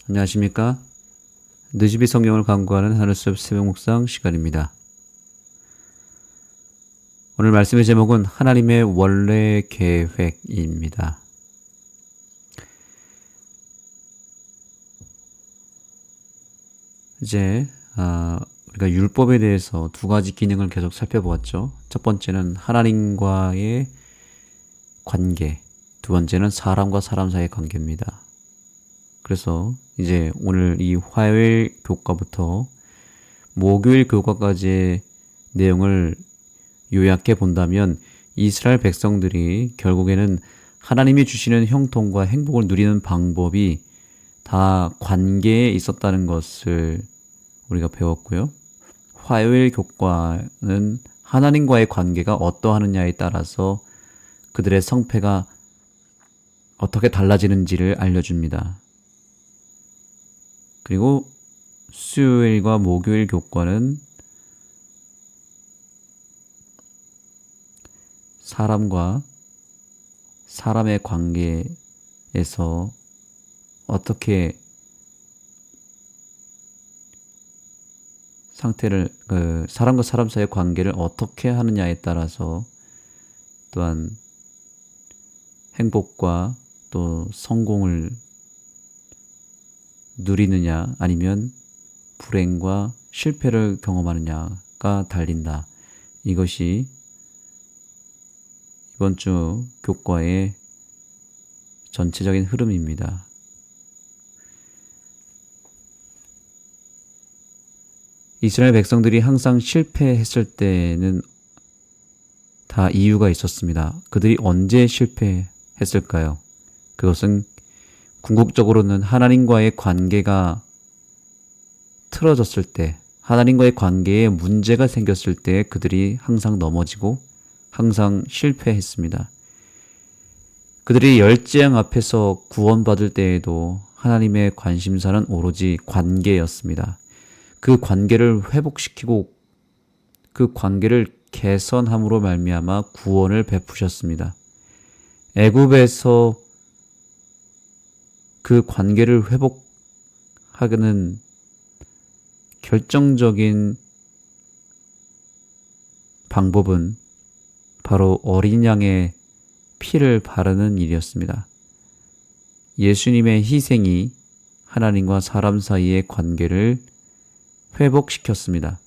안녕하십니까? 느지비 성경을 강구하는 하늘숲 새벽 묵상 시간입니다. 오늘 말씀의 제목은 하나님의 원래 계획입니다. 이제 우리가 율법에 대해서 두 가지 기능을 계속 살펴보았죠. 첫 번째는 하나님과의 관계, 두 번째는 사람과 사람 사이의 관계입니다. 그래서 이제 오늘 이 화요일 교과부터 목요일 교과까지의 내용을 요약해 본다면 이스라엘 백성들이 결국에는 하나님이 주시는 형통과 행복을 누리는 방법이 다 관계에 있었다는 것을 우리가 배웠고요. 화요일 교과는 하나님과의 관계가 어떠하느냐에 따라서 그들의 성패가 어떻게 달라지는지를 알려줍니다. 그리고 수요일과 목요일 교과는 사람과 사람의 관계에서 어떻게 사람과 사람 사이의 관계를 어떻게 하느냐에 따라서 또한 행복과 또 성공을 누리느냐 아니면 불행과 실패를 경험하느냐가 달린다. 이것이 이번 주 교과의 전체적인 흐름입니다. 이스라엘 백성들이 항상 실패했을 때는 다 이유가 있었습니다. 그들이 언제 실패했을까요? 그것은 궁극적으로는 하나님과의 관계가 틀어졌을 때, 하나님과의 관계에 문제가 생겼을 때 그들이 항상 넘어지고 항상 실패했습니다. 그들이 열재앙 앞에서 구원받을 때에도 하나님의 관심사는 오로지 관계였습니다. 그 관계를 회복시키고 그 관계를 개선함으로 말미암아 구원을 베푸셨습니다. 애굽에서 그 관계를 회복하는 결정적인 방법은 바로 어린 양의 피를 바르는 일이었습니다. 예수님의 희생이 하나님과 사람 사이의 관계를 회복시켰습니다.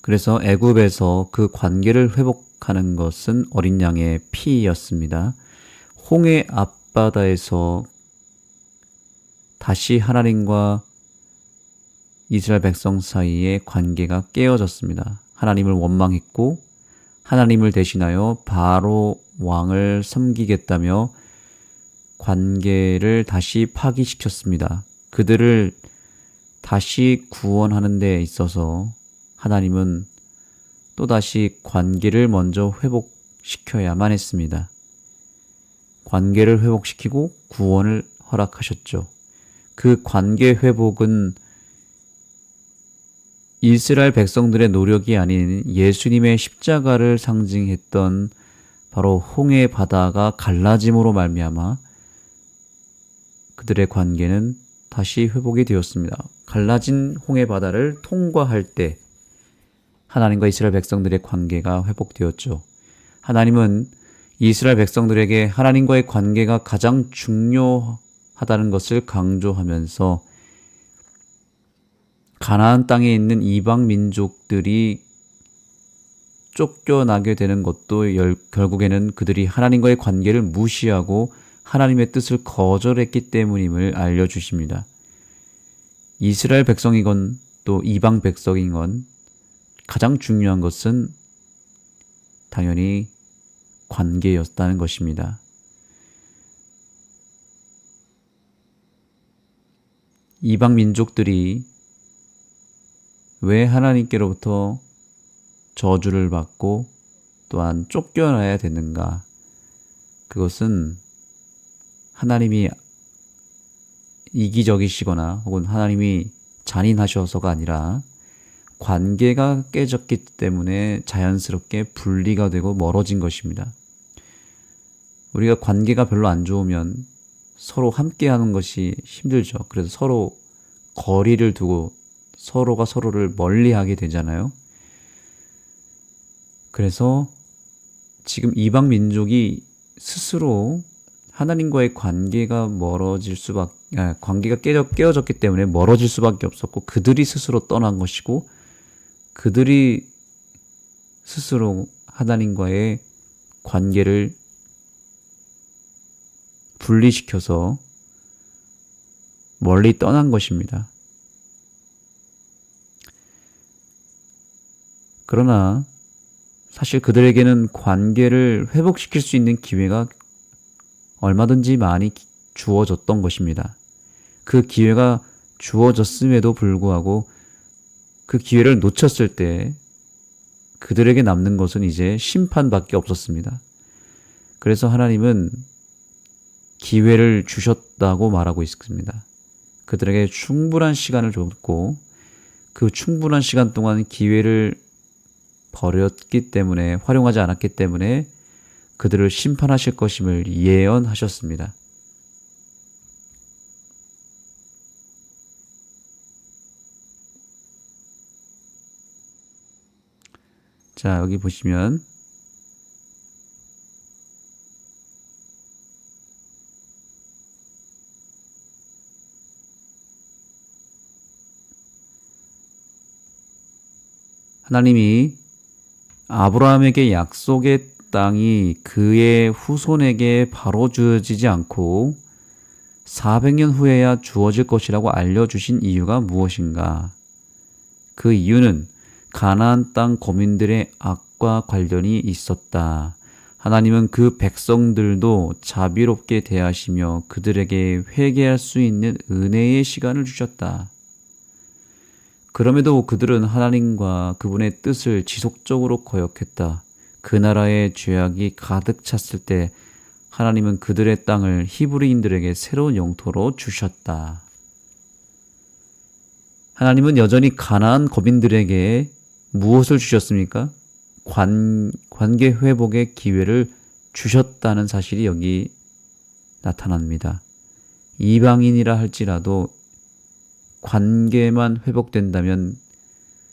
그래서 애굽에서 그 관계를 회복하는 것은 어린 양의 피였습니다. 홍해 앞바다에서 다시 하나님과 이스라엘 백성 사이의 관계가 깨어졌습니다. 하나님을 원망했고 하나님을 대신하여 바로 왕을 섬기겠다며 관계를 다시 파기시켰습니다. 그들을 다시 구원하는 데 있어서 하나님은 또다시 관계를 먼저 회복시켜야만 했습니다. 관계를 회복시키고 구원을 허락하셨죠. 그 관계 회복은 이스라엘 백성들의 노력이 아닌 예수님의 십자가를 상징했던 바로 홍해 바다가 갈라짐으로 말미암아 그들의 관계는 다시 회복이 되었습니다. 갈라진 홍해 바다를 통과할 때 하나님과 이스라엘 백성들의 관계가 회복되었죠. 하나님은 이스라엘 백성들에게 하나님과의 관계가 가장 중요하다는 것을 강조하면서 가나안 땅에 있는 이방 민족들이 쫓겨나게 되는 것도 결국에는 그들이 하나님과의 관계를 무시하고 하나님의 뜻을 거절했기 때문임을 알려주십니다. 이스라엘 백성이건 또 이방 백성이건 가장 중요한 것은 당연히 관계였다는 것입니다. 이방 민족들이 왜 하나님께로부터 저주를 받고 또한 쫓겨나야 되는가? 그것은 하나님이 이기적이시거나 혹은 하나님이 잔인하셔서가 아니라 관계가 깨졌기 때문에 자연스럽게 분리가 되고 멀어진 것입니다. 우리가 관계가 별로 안 좋으면 서로 함께 하는 것이 힘들죠. 그래서 서로 거리를 두고 서로가 서로를 멀리 하게 되잖아요. 그래서 지금 이방 민족이 스스로 하나님과의 관계가 관계가 깨어졌기 때문에 멀어질 수밖에 없었고, 그들이 스스로 떠난 것이고, 그들이 스스로 하나님과의 관계를 분리시켜서 멀리 떠난 것입니다. 그러나 사실 그들에게는 관계를 회복시킬 수 있는 기회가 얼마든지 많이 주어졌던 것입니다. 그 기회가 주어졌음에도 불구하고 그 기회를 놓쳤을 때 그들에게 남는 것은 이제 심판밖에 없었습니다. 그래서 하나님은 기회를 주셨다고 말하고 있습니다. 그들에게 충분한 시간을 줬고, 그 충분한 시간 동안 기회를 버렸기 때문에, 활용하지 않았기 때문에 그들을 심판하실 것임을 예언하셨습니다. 자, 여기 보시면 하나님이 아브라함에게 약속의 땅이 그의 후손에게 바로 주어지지 않고 400년 후에야 주어질 것이라고 알려주신 이유가 무엇인가? 그 이유는 가나안 땅 거민들의 악과 관련이 있었다. 하나님은 그 백성들도 자비롭게 대하시며 그들에게 회개할 수 있는 은혜의 시간을 주셨다. 그럼에도 그들은 하나님과 그분의 뜻을 지속적으로 거역했다. 그 나라의 죄악이 가득 찼을 때 하나님은 그들의 땅을 히브리인들에게 새로운 영토로 주셨다. 하나님은 여전히 가나안 거민들에게 무엇을 주셨습니까? 관계 회복의 기회를 주셨다는 사실이 여기 나타납니다. 이방인이라 할지라도 관계만 회복된다면,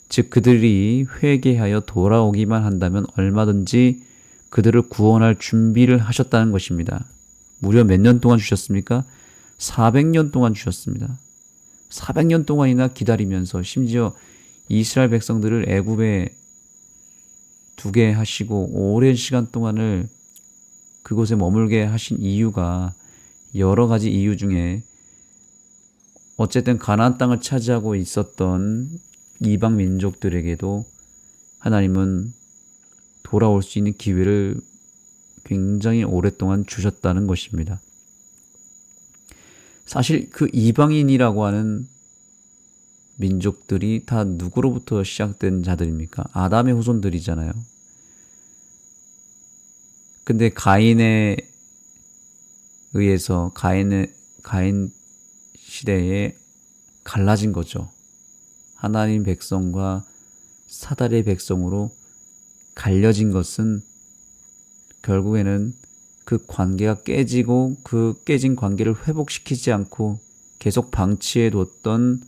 즉 그들이 회개하여 돌아오기만 한다면 얼마든지 그들을 구원할 준비를 하셨다는 것입니다. 무려 몇 년 동안 주셨습니까? 400년 동안 주셨습니다. 400년 동안이나 기다리면서 심지어 이스라엘 백성들을 애굽에 두게 하시고 오랜 시간 동안을 그곳에 머물게 하신 이유가 여러 가지 이유 중에, 어쨌든 가나안 땅을 차지하고 있었던 이방 민족들에게도 하나님은 돌아올 수 있는 기회를 굉장히 오랫동안 주셨다는 것입니다. 사실 그 이방인이라고 하는 민족들이 다 누구로부터 시작된 자들입니까? 아담의 후손들이잖아요. 근데 가인에 의해서 가인 시대에 갈라진 거죠. 하나님 백성과 사다리의 백성으로 갈려진 것은 결국에는 그 관계가 깨지고, 그 깨진 관계를 회복시키지 않고 계속 방치해 뒀던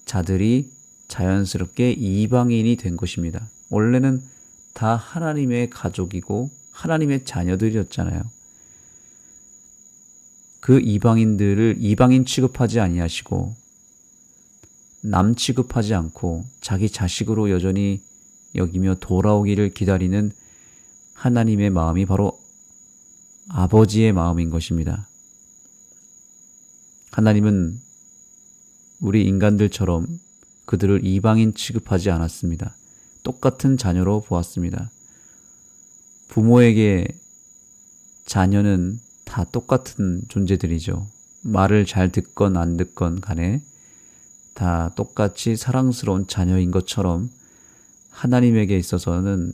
자들이 자연스럽게 이방인이 된 것입니다. 원래는 다 하나님의 가족이고 하나님의 자녀들이었잖아요. 그 이방인들을 이방인 취급하지 아니하시고 남 취급하지 않고 자기 자식으로 여전히 여기며 돌아오기를 기다리는 하나님의 마음이 바로 아버지의 마음인 것입니다. 하나님은 우리 인간들처럼 그들을 이방인 취급하지 않았습니다. 똑같은 자녀로 보았습니다. 부모에게 자녀는 다 똑같은 존재들이죠. 말을 잘 듣건 안 듣건 간에 다 똑같이 사랑스러운 자녀인 것처럼 하나님에게 있어서는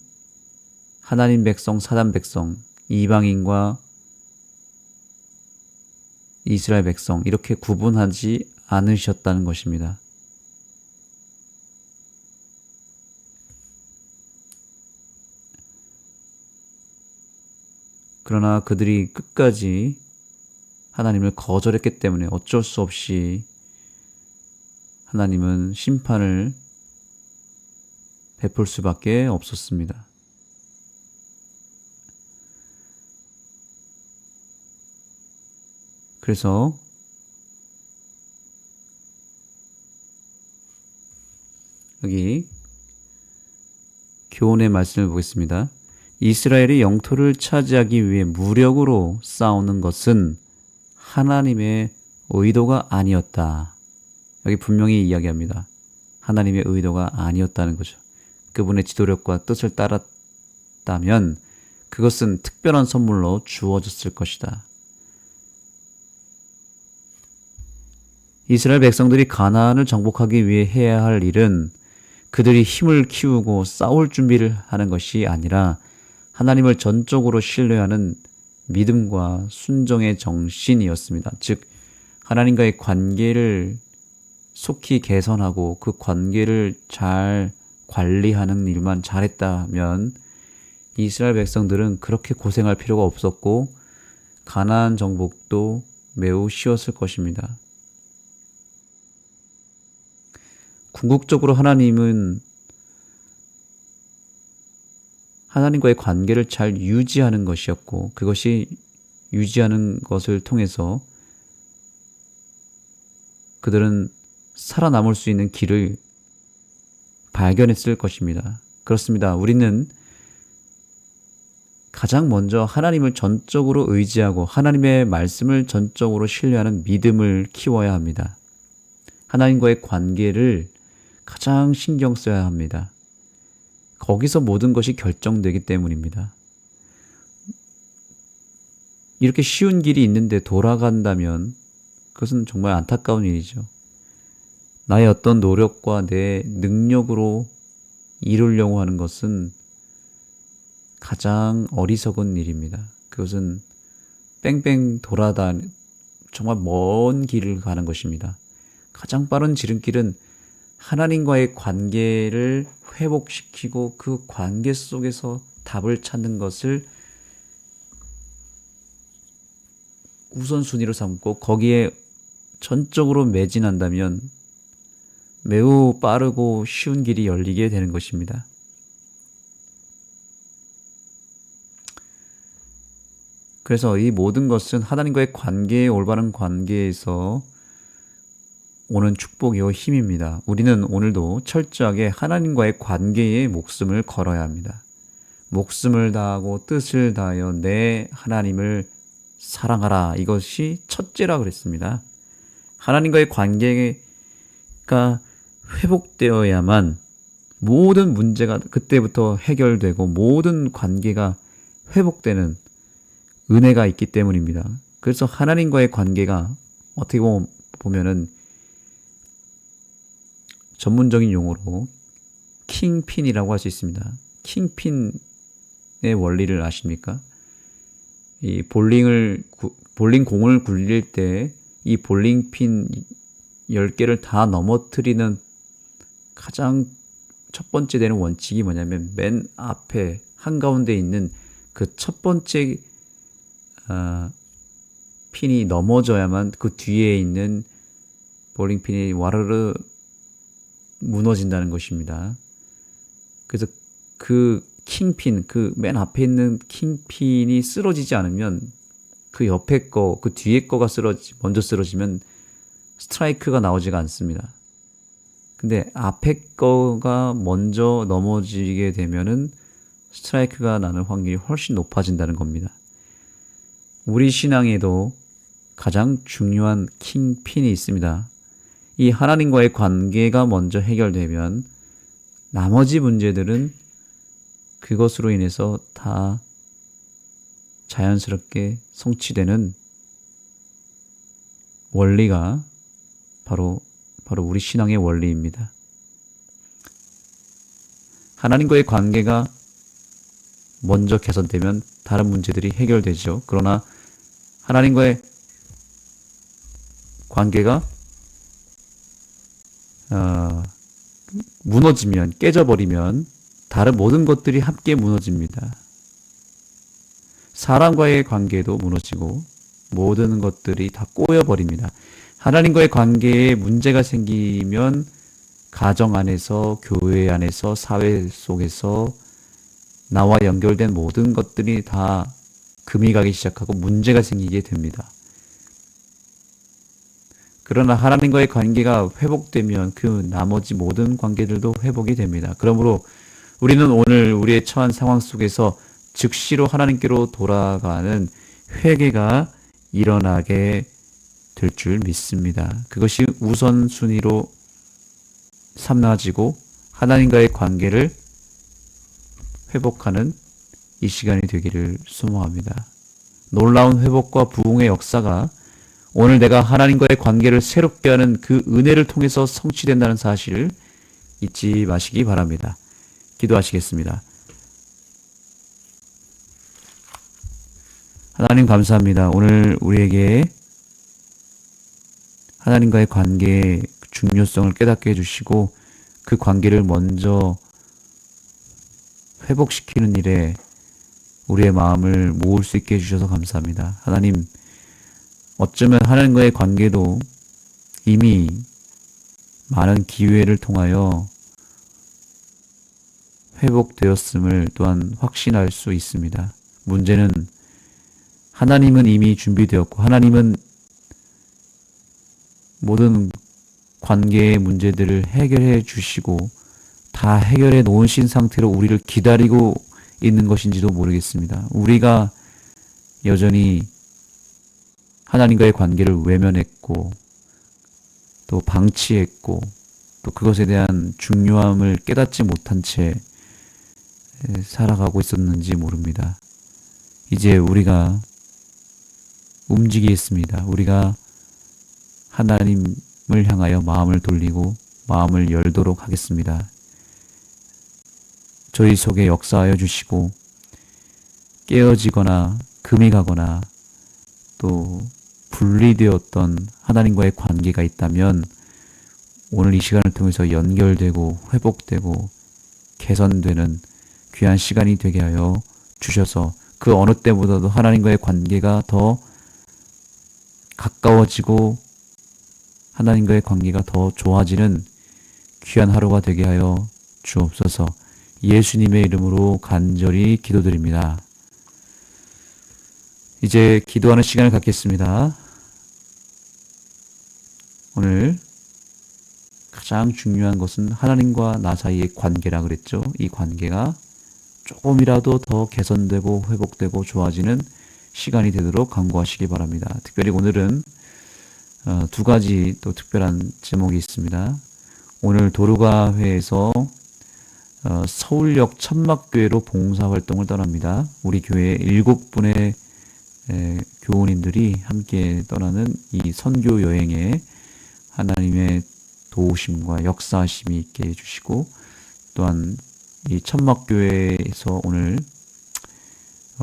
하나님 백성, 사단 백성, 이방인과 이스라엘 백성, 이렇게 구분하지 않으셨다는 것입니다. 그러나 그들이 끝까지 하나님을 거절했기 때문에 어쩔 수 없이 하나님은 심판을 베풀 수밖에 없었습니다. 그래서 여기 교훈의 말씀을 보겠습니다. 이스라엘이 영토를 차지하기 위해 무력으로 싸우는 것은 하나님의 의도가 아니었다. 여기 분명히 이야기합니다. 하나님의 의도가 아니었다는 거죠. 그분의 지도력과 뜻을 따랐다면 그것은 특별한 선물로 주어졌을 것이다. 이스라엘 백성들이 가나안을 정복하기 위해 해야 할 일은 그들이 힘을 키우고 싸울 준비를 하는 것이 아니라 하나님을 전적으로 신뢰하는 믿음과 순종의 정신이었습니다. 즉 하나님과의 관계를 속히 개선하고 그 관계를 잘 관리하는 일만 잘했다면 이스라엘 백성들은 그렇게 고생할 필요가 없었고 가나안 정복도 매우 쉬웠을 것입니다. 궁극적으로 하나님은 하나님과의 관계를 잘 유지하는 것이었고 그것이 유지하는 것을 통해서 그들은 살아남을 수 있는 길을 발견했을 것입니다. 그렇습니다. 우리는 가장 먼저 하나님을 전적으로 의지하고 하나님의 말씀을 전적으로 신뢰하는 믿음을 키워야 합니다. 하나님과의 관계를 가장 신경 써야 합니다. 거기서 모든 것이 결정되기 때문입니다. 이렇게 쉬운 길이 있는데 돌아간다면 그것은 정말 안타까운 일이죠. 나의 어떤 노력과 내 능력으로 이루려고 하는 것은 가장 어리석은 일입니다. 그것은 뺑뺑 정말 먼 길을 가는 것입니다. 가장 빠른 지름길은 하나님과의 관계를 회복시키고 그 관계 속에서 답을 찾는 것을 우선순위로 삼고 거기에 전적으로 매진한다면 매우 빠르고 쉬운 길이 열리게 되는 것입니다. 그래서 이 모든 것은 하나님과의 올바른 관계에서 오는 축복이요 힘입니다. 우리는 오늘도 철저하게 하나님과의 관계에 목숨을 걸어야 합니다. 목숨을 다하고 뜻을 다하여 내 하나님을 사랑하라. 이것이 첫째라 그랬습니다. 하나님과의 관계가 회복되어야만 모든 문제가 그때부터 해결되고 모든 관계가 회복되는 은혜가 있기 때문입니다. 그래서 하나님과의 관계가 어떻게 보면은 전문적인 용어로 킹핀이라고 할 수 있습니다. 킹핀의 원리를 아십니까? 이 볼링 공을 굴릴 때 이 볼링핀 10개를 다 넘어뜨리는 가장 첫 번째 되는 원칙이 뭐냐면 맨 앞에 한가운데 있는 그 첫 번째 핀이 넘어져야만 그 뒤에 있는 볼링핀이 와르르 무너진다는 것입니다. 그래서 그 킹핀, 그 맨 앞에 있는 킹핀이 쓰러지지 않으면 그 옆에 거, 그 뒤에 거가 먼저 쓰러지면 스트라이크가 나오지가 않습니다. 근데 앞에 거가 먼저 넘어지게 되면은 스트라이크가 나는 확률이 훨씬 높아진다는 겁니다. 우리 신앙에도 가장 중요한 킹핀이 있습니다. 이 하나님과의 관계가 먼저 해결되면 나머지 문제들은 그것으로 인해서 다 자연스럽게 성취되는 원리가 바로 우리 신앙의 원리입니다. 하나님과의 관계가 먼저 개선되면 다른 문제들이 해결되죠. 그러나 하나님과의 관계가 무너지면, 깨져버리면 다른 모든 것들이 함께 무너집니다. 사람과의 관계도 무너지고 모든 것들이 다 꼬여버립니다. 하나님과의 관계에 문제가 생기면 가정 안에서, 교회 안에서, 사회 속에서 나와 연결된 모든 것들이 다 금이 가기 시작하고 문제가 생기게 됩니다. 그러나 하나님과의 관계가 회복되면 그 나머지 모든 관계들도 회복이 됩니다. 그러므로 우리는 오늘 우리의 처한 상황 속에서 즉시로 하나님께로 돌아가는 회개가 일어나게 될 줄 믿습니다. 그것이 우선순위로 삼아지고 하나님과의 관계를 회복하는 이 시간이 되기를 소망합니다. 놀라운 회복과 부흥의 역사가 오늘 내가 하나님과의 관계를 새롭게 하는 그 은혜를 통해서 성취된다는 사실을 잊지 마시기 바랍니다. 기도하시겠습니다. 하나님 감사합니다. 오늘 우리에게 하나님과의 관계의 중요성을 깨닫게 해주시고 그 관계를 먼저 회복시키는 일에 우리의 마음을 모을 수 있게 해주셔서 감사합니다. 하나님, 어쩌면 하나님과의 관계도 이미 많은 기회를 통하여 회복되었음을 또한 확신할 수 있습니다. 문제는 하나님은 이미 준비되었고 하나님은 모든 관계의 문제들을 해결해 주시고 다 해결해 놓으신 상태로 우리를 기다리고 있는 것인지도 모르겠습니다. 우리가 여전히 하나님과의 관계를 외면했고 또 방치했고 또 그것에 대한 중요함을 깨닫지 못한 채 살아가고 있었는지 모릅니다. 이제 우리가 움직이겠습니다. 우리가 하나님을 향하여 마음을 돌리고 마음을 열도록 하겠습니다. 저희 속에 역사하여 주시고 깨어지거나 금이 가거나 또 분리되었던 하나님과의 관계가 있다면 오늘 이 시간을 통해서 연결되고 회복되고 개선되는 귀한 시간이 되게 하여 주셔서 그 어느 때보다도 하나님과의 관계가 더 가까워지고 하나님과의 관계가 더 좋아지는 귀한 하루가 되게 하여 주옵소서. 예수님의 이름으로 간절히 기도드립니다. 이제 기도하는 시간을 갖겠습니다. 오늘 가장 중요한 것은 하나님과 나 사이의 관계라 그랬죠. 이 관계가 조금이라도 더 개선되고 회복되고 좋아지는 시간이 되도록 간구하시기 바랍니다. 특별히 오늘은 두 가지 또 특별한 제목이 있습니다. 오늘 도르가회에서 서울역 천막교회로 봉사활동을 떠납니다. 우리 교회 7분의 교우님들이 함께 떠나는 이 선교 여행에 하나님의 도우심과 역사하심이 있게 해주시고 또한 이 천막교회에서 오늘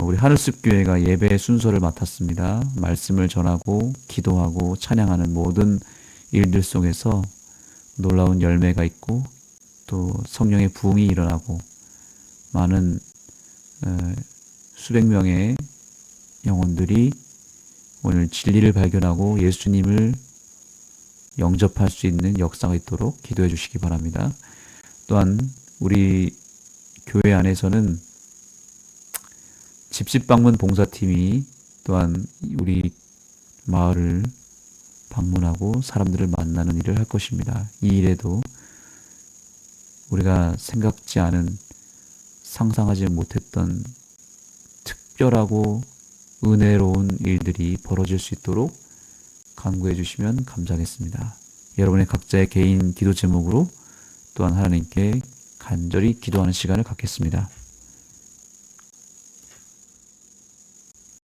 우리 하늘숲교회가 예배 순서를 맡았습니다. 말씀을 전하고 기도하고 찬양하는 모든 일들 속에서 놀라운 열매가 있고 또 성령의 부흥이 일어나고 많은 수백 명의 영혼들이 오늘 진리를 발견하고 예수님을 영접할 수 있는 역사가 있도록 기도해 주시기 바랍니다. 또한 우리 교회 안에서는 집집방문 봉사팀이 또한 우리 마을을 방문하고 사람들을 만나는 일을 할 것입니다. 이 일에도 우리가 생각지 않은 상상하지 못했던 특별하고 은혜로운 일들이 벌어질 수 있도록 간구해 주시면 감사하겠습니다. 여러분의 각자의 개인 기도 제목으로 또한 하나님께 간절히 기도하는 시간을 갖겠습니다.